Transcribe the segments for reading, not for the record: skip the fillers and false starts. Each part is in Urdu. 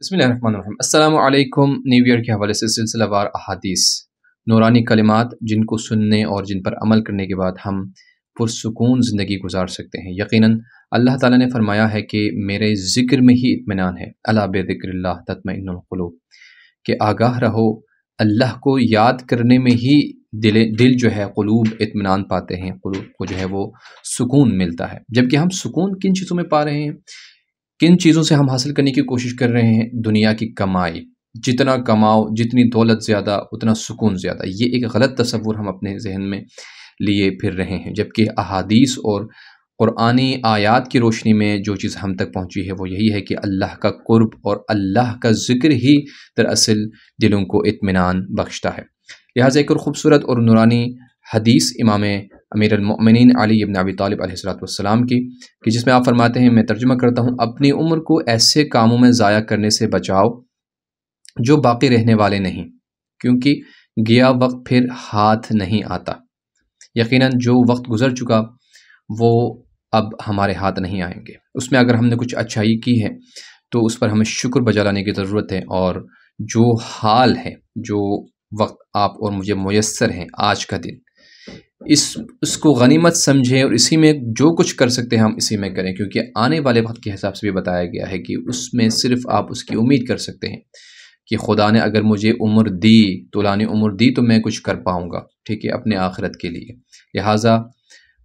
بسم اللہ الرحمن الرحیم۔ السلام علیکم۔ نیو ایئر کے حوالے سے سلسلہ وار احادیث، نورانی کلمات جن کو سننے اور جن پر عمل کرنے کے بعد ہم پرسکون زندگی گزار سکتے ہیں۔ یقیناً اللہ تعالیٰ نے فرمایا ہے کہ میرے ذکر میں ہی اطمینان ہے، الا بذکر اللہ تطمئن القلوب، کہ آگاہ رہو، اللہ کو یاد کرنے میں ہی دل جو ہے، قلوب اطمینان پاتے ہیں، قلوب کو جو ہے وہ سکون ملتا ہے۔ جبکہ ہم سکون کن چیزوں میں پا رہے ہیں، کن چیزوں سے ہم حاصل کرنے کی کوشش کر رہے ہیں؟ دنیا کی کمائی، جتنا کماؤ، جتنی دولت زیادہ اتنا سکون زیادہ، یہ ایک غلط تصور ہم اپنے ذہن میں لیے پھر رہے ہیں۔ جبکہ احادیث اور قرآنی آیات کی روشنی میں جو چیز ہم تک پہنچی ہے وہ یہی ہے کہ اللہ کا قرب اور اللہ کا ذکر ہی دراصل دلوں کو اطمینان بخشتا ہے۔ لہٰذا ایک اور خوبصورت اور نورانی حدیث امام امیر المؤمنین علی بن ابی طالب علیہ السلام کی، کہ جس میں آپ فرماتے ہیں، میں ترجمہ کرتا ہوں، اپنی عمر کو ایسے کاموں میں ضائع کرنے سے بچاؤ جو باقی رہنے والے نہیں، کیونکہ گیا وقت پھر ہاتھ نہیں آتا۔ یقیناً جو وقت گزر چکا وہ اب ہمارے ہاتھ نہیں آئیں گے۔ اس میں اگر ہم نے کچھ اچھائی کی ہے تو اس پر ہمیں شکر بجا لانے کی ضرورت ہے، اور جو حال ہے، جو وقت آپ اور مجھے میسر ہیں آج کا دن، اس کو غنیمت سمجھیں اور اسی میں جو کچھ کر سکتے ہیں ہم اسی میں کریں، کیونکہ آنے والے وقت کے حساب سے بھی بتایا گیا ہے کہ اس میں صرف آپ اس کی امید کر سکتے ہیں کہ خدا نے اگر مجھے عمر دی، طولانی عمر دی، تو میں کچھ کر پاؤں گا، ٹھیک ہے، اپنے آخرت کے لیے۔ لہٰذا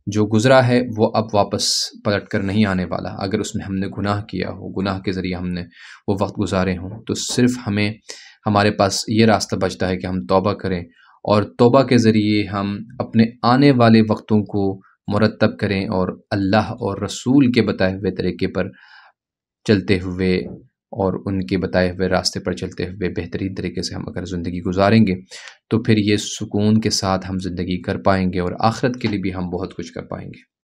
جو گزرا ہے وہ اب واپس پلٹ کر نہیں آنے والا۔ اگر اس میں ہم نے گناہ کیا ہو، گناہ کے ذریعے ہم نے وہ وقت گزارے ہوں، تو صرف ہمارے پاس یہ راستہ بچتا ہے کہ ہم توبہ کریں، اور توبہ کے ذریعے ہم اپنے آنے والے وقتوں کو مرتب کریں، اور اللہ اور رسول کے بتائے ہوئے طریقے پر چلتے ہوئے اور ان کے بتائے ہوئے راستے پر چلتے ہوئے بہترین طریقے سے ہم اگر زندگی گزاریں گے تو پھر یہ سکون کے ساتھ ہم زندگی کر پائیں گے، اور آخرت کے لیے بھی ہم بہت کچھ کر پائیں گے۔